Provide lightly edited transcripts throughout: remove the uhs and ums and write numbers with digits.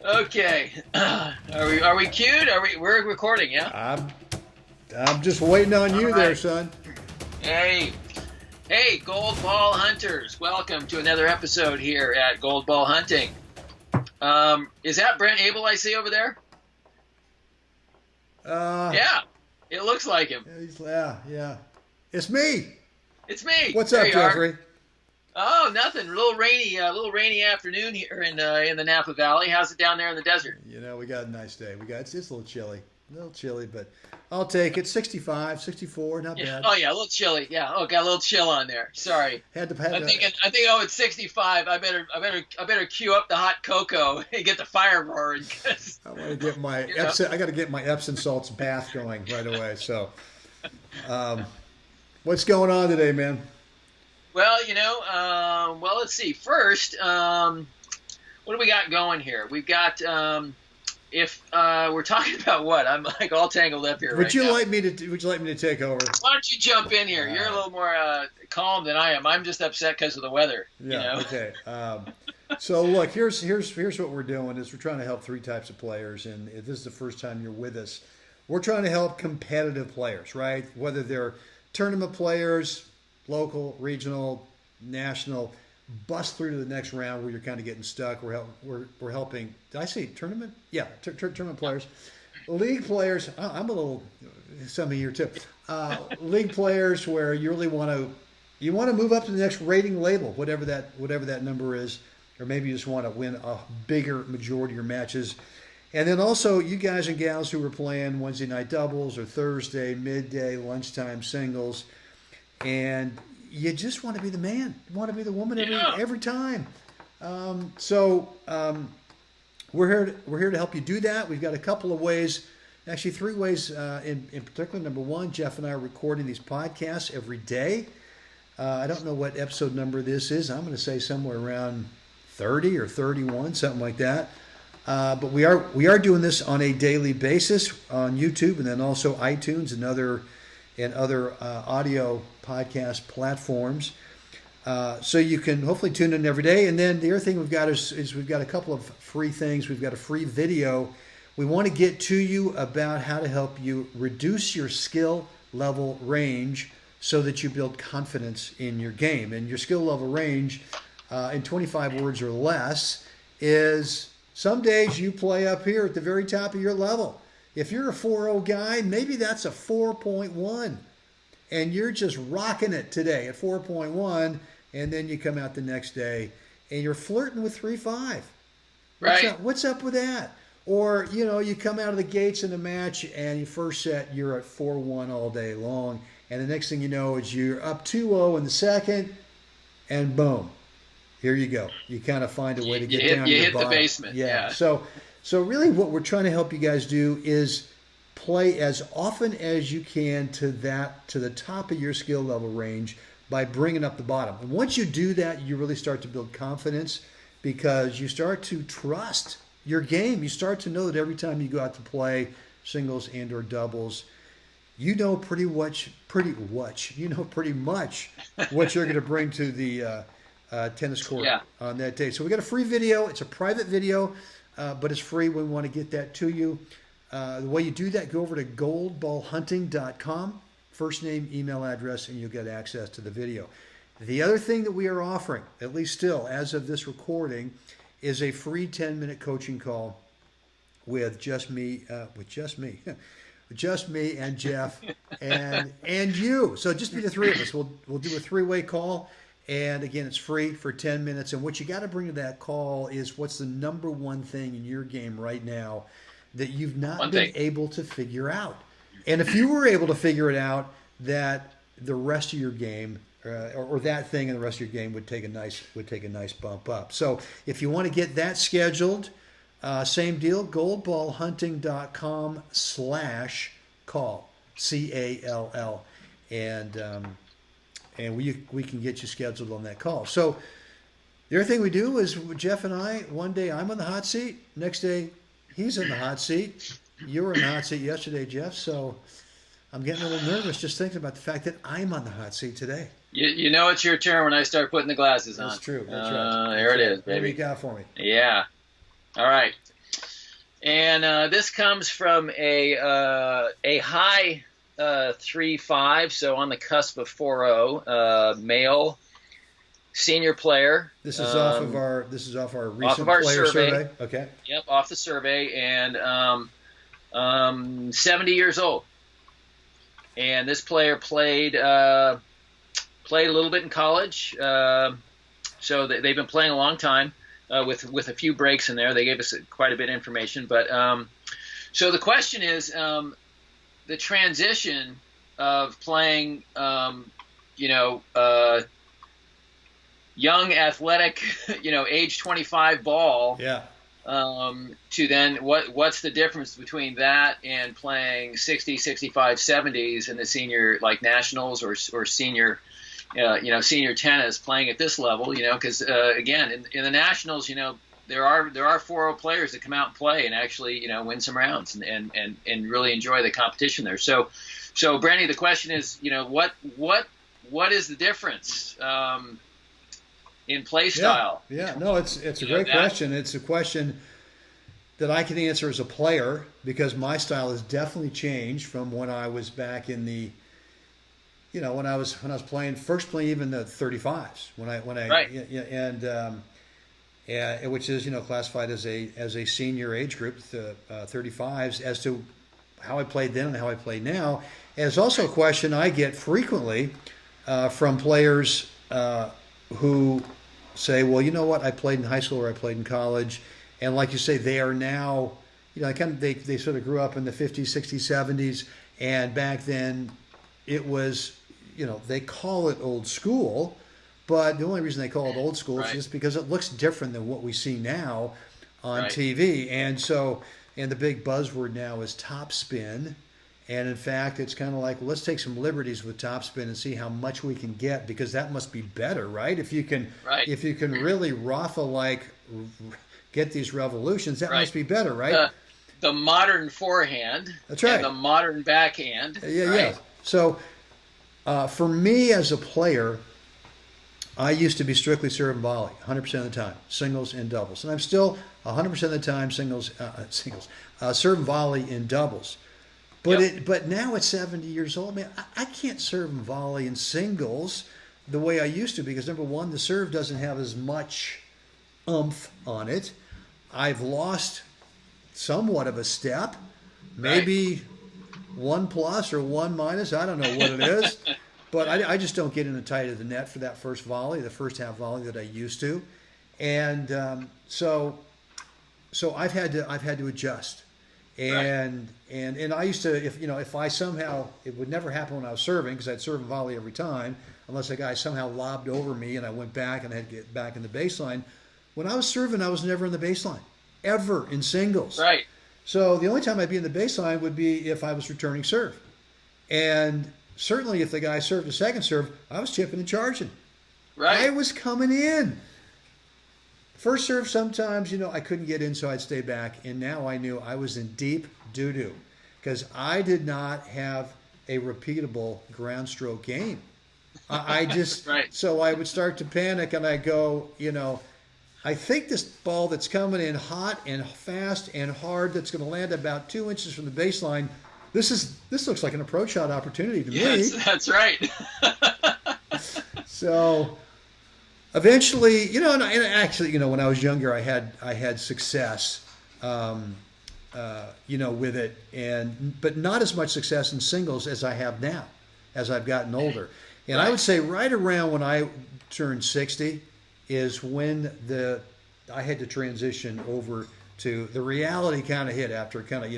Okay. Are we queued? We're recording, yeah? I'm just waiting on you All there, right. son. Hey. Hey, Gold Ball Hunters. Welcome to another episode here at Gold Ball Hunting. Is that Brent Abel I see over there? Yeah. It looks like him. Yeah. It's me. It's me. What's There up, you are. Jeffrey? Oh, nothing. A little rainy afternoon here in the Napa Valley. How's it down there in the desert? You know, we got a nice day. It's a little chilly, but I'll take it. 65, 64, not Yeah. bad. Oh yeah, a little chilly. Yeah. Oh, got a little chill on there. Sorry. Had to I think it's 65. I better cue up the hot cocoa and get the fire roaring. I want to get my You know. I got to get my Epsom salts bath going right away. So, what's going on today, man? Well, let's see. First, what do we got going here? We've got if we're talking about what? I'm like all tangled up here. Would right you now. like me to take over? Why don't you jump in here? You're a little more calm than I am. I'm just upset because of the weather. Yeah. Okay. So look, here's what we're doing is we're trying to help three types of players, and if this is the first time you're with us, we're trying to help competitive players, right? Whether they're tournament players, local, regional, national, bust through to the next round where you're kind of getting stuck. We're helping. Did I say tournament? Yeah, tournament players, league players. I'm a little some of you too. League players where you really want to move up to the next rating label, whatever that number is, or maybe you just want to win a bigger majority of your matches. And then also you guys and gals who are playing Wednesday night doubles or Thursday, midday, lunchtime singles, and you just want to be the man. You want to be the woman every time. We're here to help you do that. We've got a couple of ways, actually three ways in particular. Number one, Jeff and I are recording these podcasts every day. I don't know what episode number this is. I'm going to say somewhere around 30 or 31, something like that. But we are doing this on a daily basis on YouTube and then also iTunes and other audio podcast platforms. So you can hopefully tune in every day. And then the other thing we've got is we've got a couple of free things. We've got a free video. We want to get to you about how to help you reduce your skill level range so that you build confidence in your game. And your skill level range in 25 words or less is some days you play up here at the very top of your level. If you're a 4.0 guy, maybe that's a 4.1. And you're just rocking it today at 4.1, and then you come out the next day and you're flirting with 3.5. Right. What's up with that? Or, you come out of the gates in a match and your first set you're at 4.1 all day long, and the next thing you know is you're up 2.0 in the second, and boom, here you go. You kind of find a way to get down to the hit bottom. the basement. Yeah. So really what we're trying to help you guys do is play as often as you can to the top of your skill level range by bringing up the bottom. And once you do that, you really start to build confidence because you start to trust your game. You start to know that every time you go out to play singles and or doubles, you know pretty much what you're going to bring to the tennis court on that day. So we got a free video. It's a private video. But it's free. We want to get that to you. The way you do that, go over to goldballhunting.com, first name, email address, and you'll get access to the video. The other thing that we are offering, at least still as of this recording, is a free 10-minute coaching call with just me and Jeff and you. So just be the three of us. We'll do a three-way call. And again, it's free for 10 minutes. And what you got to bring to that call is what's the number one thing in your game right now that you've not been able to figure out. And if you were able to figure it out, that the rest of your game or that thing in the rest of your game would take a nice bump up. So if you want to get that scheduled, same deal, goldballhunting.com/call, CALL. And we can get you scheduled on that call. So the other thing we do is Jeff and I, one day I'm on the hot seat, next day he's in the hot seat. You were in the hot seat yesterday, Jeff, so I'm getting a little nervous just thinking about the fact that I'm on the hot seat today. You know it's your turn when I start putting the glasses on. That's true. That's right. There it is, baby. What do you got for me? Yeah. All right. And this comes from a high 3.5, so on the cusp of 4.0, male senior player. This is off of our recent player survey. Okay. Yep, off the survey, and 70 years old. And this player played a little bit in college, so they've been playing a long time with a few breaks in there. They gave us quite a bit of information, but so the question is the transition of playing, young, athletic, age 25 ball. Yeah. To then what's the difference between that and playing 60, 65, 70s in the senior like nationals or senior, senior tennis playing at this level, because again in the nationals, there are 4.0 players that come out and play and actually win some rounds and really enjoy the competition there. So Brandy, the question is, what is the difference? In play style. Yeah. No, it's a great question. It's a question that I can answer as a player because my style has definitely changed from when I was back in the, when I was playing even the 35s right. And which is classified as a senior age group, the 35s. As to how I played then and how I play now, and it's also a question I get frequently from players. Who say, well, you know what, I played in high school or I played in college, and like you say, they are now, they sort of grew up in the 50s, 60s, 70s, and back then it was, they call it old school, but the only reason they call it old school is just because it looks different than what we see now on TV, and the big buzzword now is topspin. And in fact, it's kind of like, well, let's take some liberties with topspin and see how much we can get, because that must be better, right? If you can really Rafa get these revolutions, that must be better, right? The modern forehand. That's right. And the modern backhand. Yeah. So for me as a player, I used to be strictly serve and volley, 100% of the time, singles and doubles, and I'm still 100% of the time singles, serve and volley in doubles. But now at 70 years old, man, I can't serve and volley in singles the way I used to, because number one, the serve doesn't have as much oomph on it. I've lost somewhat of a step, maybe 1 plus or 1 minus. I don't know what it is, but I just don't get in the tight of the net for that first volley, the first half volley that I used to, and so I've had to adjust. And I used to, if I somehow, it would never happen when I was serving, because I'd serve and volley every time, unless a guy somehow lobbed over me and I went back and I had to get back in the baseline. When I was serving, I was never in the baseline, ever in singles. Right. So the only time I'd be in the baseline would be if I was returning serve. And certainly if the guy served a second serve, I was chipping and charging. Right. I was coming in. First serve, sometimes, I couldn't get in, so I'd stay back. And now I knew I was in deep doo-doo because I did not have a repeatable ground stroke game. I just, so I would start to panic and I go, I think this ball that's coming in hot and fast and hard that's going to land about 2 inches from the baseline, this looks like an approach shot opportunity to me. Yes, that's right. So eventually, and actually, when I was younger, I had success, with it, but not as much success in singles as I have now, as I've gotten older. And I would say right around when I turned 60 is when I had to transition over to the reality kind of hit after kind of,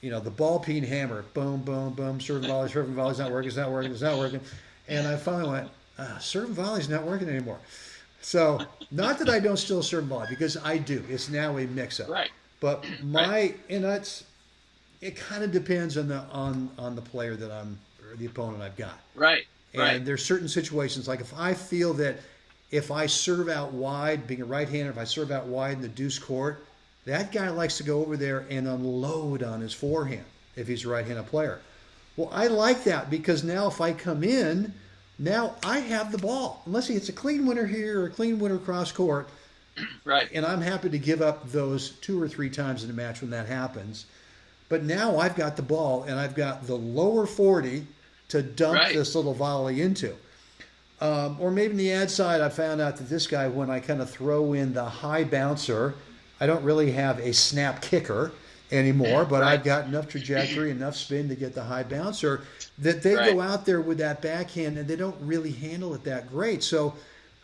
the ball peen hammer, boom, boom, boom, serving volley's not working, it's not working. And I finally went, serving volley's not working anymore. So not that I don't still serve volley, because I do. It's now a mix-up. Right. But it kind of depends on the player that or the opponent I've got. Right. And there's certain situations, like if I feel that if I serve out wide, being a right-hander, if I serve out wide in the deuce court, that guy likes to go over there and unload on his forehand if he's a right-handed player. Well, I like that because now if I come in, now I have the ball. Unless he hits a clean winner here or a clean winner cross court, Right. And I'm happy to give up those 2 or 3 times in a match when that happens. But now I've got the ball and I've got the lower 40 to dump Right. this little volley into. Or maybe in the ad side, I found out that this guy, when I kind of throw in the high bouncer, I don't really have a snap kicker anymore, but Right. I've got enough trajectory, enough spin to get the high bouncer that they Right. go out there with that backhand and they don't really handle it that great. So,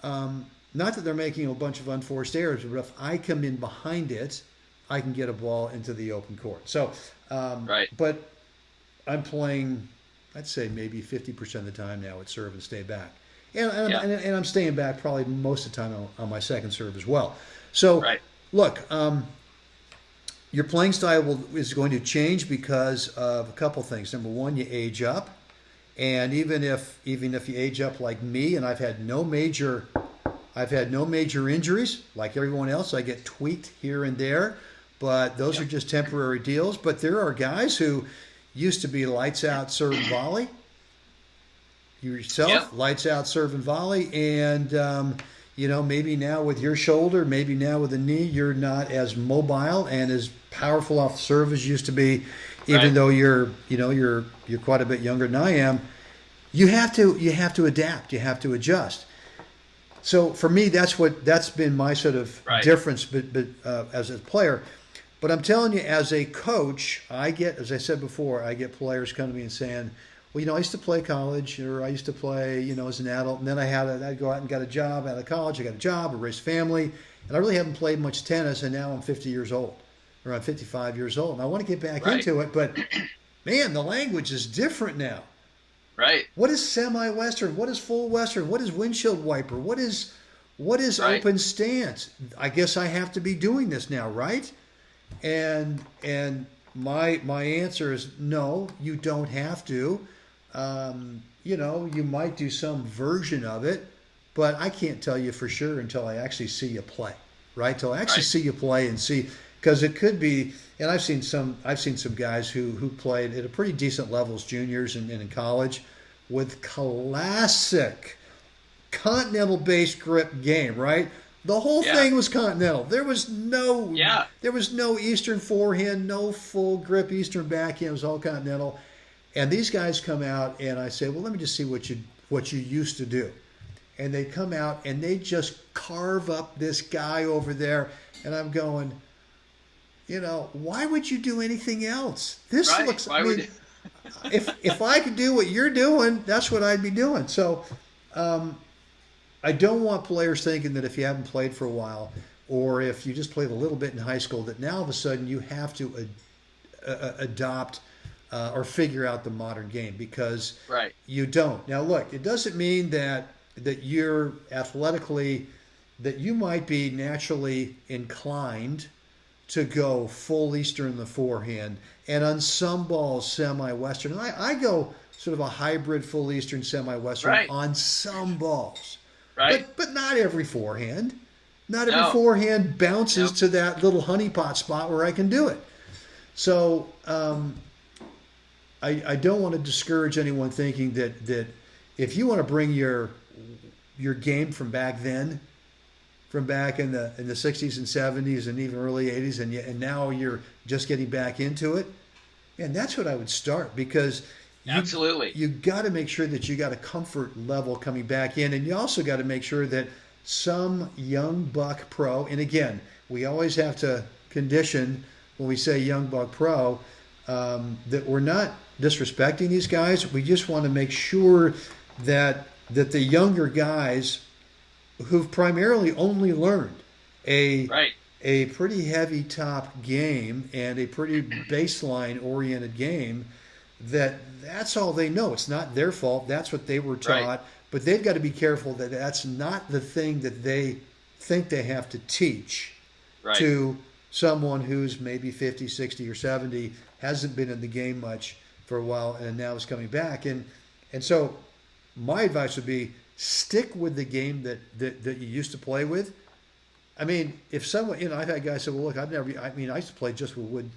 not that they're making a bunch of unforced errors, but if I come in behind it, I can get a ball into the open court. So, Right. but I'm playing, I'd say maybe 50% of the time now at serve and stay back. And, Yeah. and I'm staying back probably most of the time on my second serve as well. So, Right. look, your playing style is going to change because of a couple things. Number one, you age up, and even if you age up like me, and I've had no major injuries like everyone else. I get tweaked here and there, but those are just temporary deals. But there are guys who used to be lights out serve and volley. You yourself, lights out serve and volley, and maybe now with your shoulder, maybe now with the knee, you're not as mobile and as powerful off the serve as you used to be, even though you're quite a bit younger than I am. You have to adapt. You have to adjust. So for me, that's been my sort of difference, but as a player. But I'm telling you, as a coach, as I said before, I get players come to me and saying, well, I used to play college, or I used to play, as an adult, and then I'd go out and got a job out of college. I got a job, I raised family, and I really haven't played much tennis, and now I'm 50 years old, or I'm 55 years old, and I want to get back into it, but man, the language is different now. Right. What is semi-Western? What is full Western? What is windshield wiper? What is open stance? I guess I have to be doing this now, right? And my answer is no, you don't have to. You might do some version of it, but I can't tell you for sure until I actually see you play, right? Till I actually see you play and see, because it could be. And I've seen some guys who played at a pretty decent level as juniors and in college with classic continental-based grip game, right? The whole thing was continental. There was no Eastern forehand, no full grip Eastern backhand. It was all continental. And these guys come out, and I say, well, let me just see what you used to do. And they come out, and they just carve up this guy over there. And I'm going, why would you do anything else? This looks. If I could do what you're doing, that's what I'd be doing. So, I don't want players thinking that if you haven't played for a while, or if you just played a little bit in high school, that now all of a sudden you have to adopt or figure out the modern game, because you don't. Now, look, it doesn't mean that you're athletically, that you might be naturally inclined to go full Eastern in the forehand, and on some balls semi-Western. And I go sort of a hybrid full Eastern semi-Western on some balls. Right. But not every forehand. Not every forehand bounces to that little honeypot spot where I can do it. So I don't want to discourage anyone thinking that if you want to bring your game from back then, from back in the 60s and 70s and even early 80s, and now you're just getting back into it, and that's what I would start, because you got to make sure that you got a comfort level coming back in, and you also got to make sure that some young buck pro, and again, we always have to condition when we say young buck pro that we're not disrespecting these guys. We just want to make sure that the younger guys who've primarily only learned a pretty heavy top game and a pretty baseline oriented game, that's all they know. It's not their fault. That's what they were taught. But they've got to be careful that that's not the thing that they think they have to teach to someone who's maybe 50, 60, or 70, hasn't been in the game much for a while, and now is coming back. And so my advice would be, stick with the game that you used to play with. I mean, if someone, I've had guys say, well, look, I used to play just with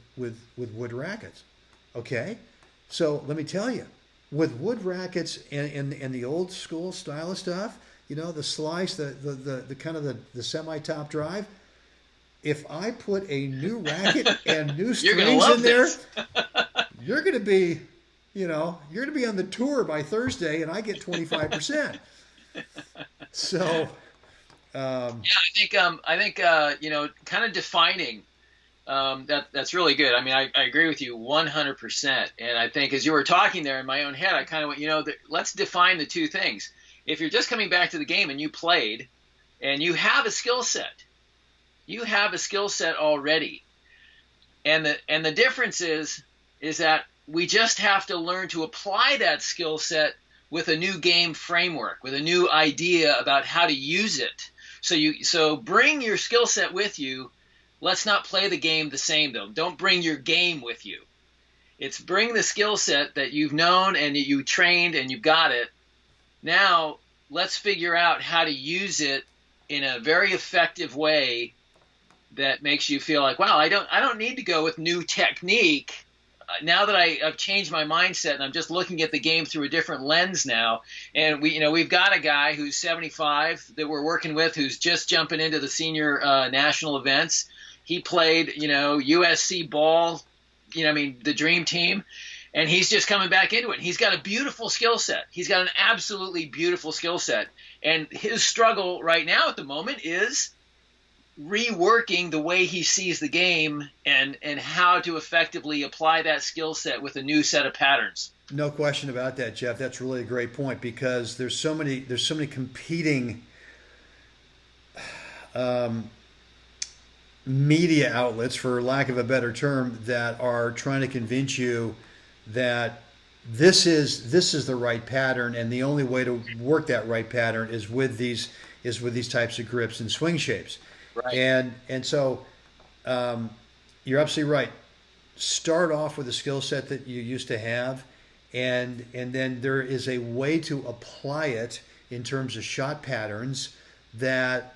wood rackets. Okay. So let me tell you, with wood rackets and the old school style of stuff, the slice, the kind of the semi-top drive. If I put a new racket and new strings in there, you're going to be, you're going to be on the tour by Thursday, and I get 25%. So, I think kind of defining. That's really good. I mean, I agree with you 100%. And I think as you were talking there in my own head, I kind of went, let's define the two things. If you're just coming back to the game and you played and you have a skill set, already. And the difference is that we just have to learn to apply that skill set with a new game framework, with a new idea about how to use it. So bring your skill set with you. Let's not play the game the same, though. Don't bring your game with you. It's bring the skill set that you've known and that you trained and you've got it. Now let's figure out how to use it in a very effective way that makes you feel like, wow, I don't need to go with new technique. Now that I've changed my mindset and I'm just looking at the game through a different lens now, and we've got a guy who's 75 that we're working with who's just jumping into the senior national events. He played, USC ball, the dream team, and he's just coming back into it. He's got a beautiful skill set. He's got an absolutely beautiful skill set, and his struggle right now at the moment is reworking the way he sees the game and how to effectively apply that skill set with a new set of patterns. No question about that, Jeff. That's really a great point because there's so many competing media outlets, for lack of a better term, that are trying to convince you that this is the right pattern, and the only way to work that right pattern is with these types of grips and swing shapes. Right. And so you're absolutely right. Start off with a skill set that you used to have, and then there is a way to apply it in terms of shot patterns that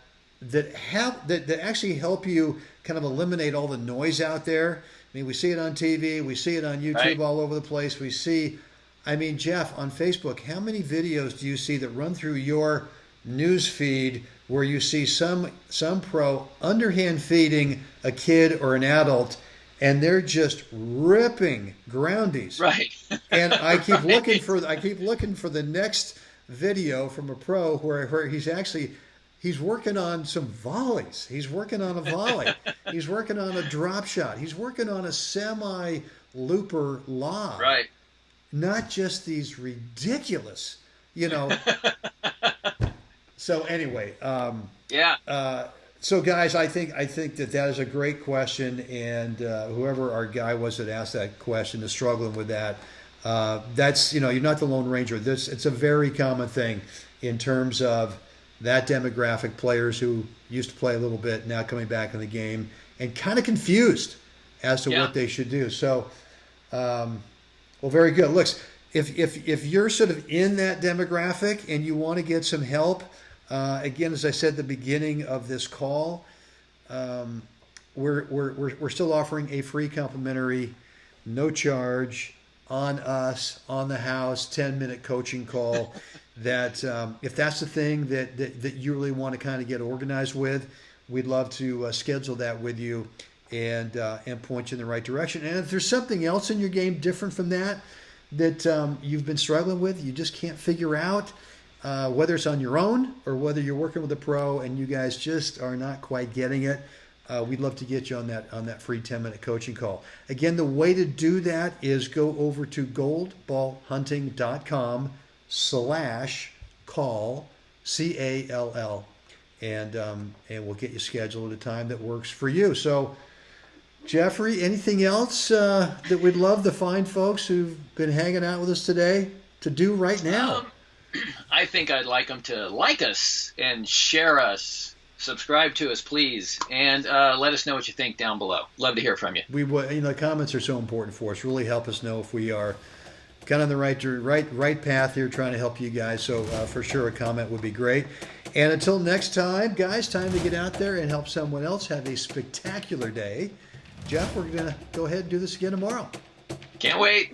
actually help you kind of eliminate all the noise out there. I mean, we see it on TV, we see it on YouTube, right, all over the place. We see, Jeff, on Facebook, how many videos do you see that run through your news feed where you see some pro underhand feeding a kid or an adult, and they're just ripping groundies. Right. And I keep looking for the next video from a pro where he's working on some volleys. He's working on a volley. He's working on a drop shot. He's working on a semi-looper lob. Right. Not just these ridiculous, So anyway, so guys, I think that is a great question, and whoever our guy was that asked that question is struggling with that. That's you're not the Lone Ranger. It's a very common thing in terms of that demographic, players who used to play a little bit now coming back in the game and kind of confused as to what they should do. So, well, very good. Look, if you're sort of in that demographic and you want to get some help. Again, as I said at the beginning of this call, we're still offering a free complimentary, no charge, on us, on the house, 10-minute coaching call. That if that's the thing that you really want to kind of get organized with, we'd love to schedule that with you and point you in the right direction. And if there's something else in your game different from that you've been struggling with, you just can't figure out. Whether it's on your own or whether you're working with a pro and you guys just are not quite getting it, we'd love to get you on that free 10-minute coaching call. Again, the way to do that is go over to goldballhunting.com/call, CALL, and we'll get you scheduled at a time that works for you. So, Jeffrey, anything else that we'd love the fine folks who've been hanging out with us today to do right now? I think I'd like them to like us and share us, subscribe to us, please, and let us know what you think down below. Love to hear from you. We would, the comments are so important for us. Really help us know if we are kind of on the right path here, trying to help you guys. So for sure, a comment would be great. And until next time, guys, time to get out there and help someone else have a spectacular day. Jeff, we're going to go ahead and do this again tomorrow. Can't wait.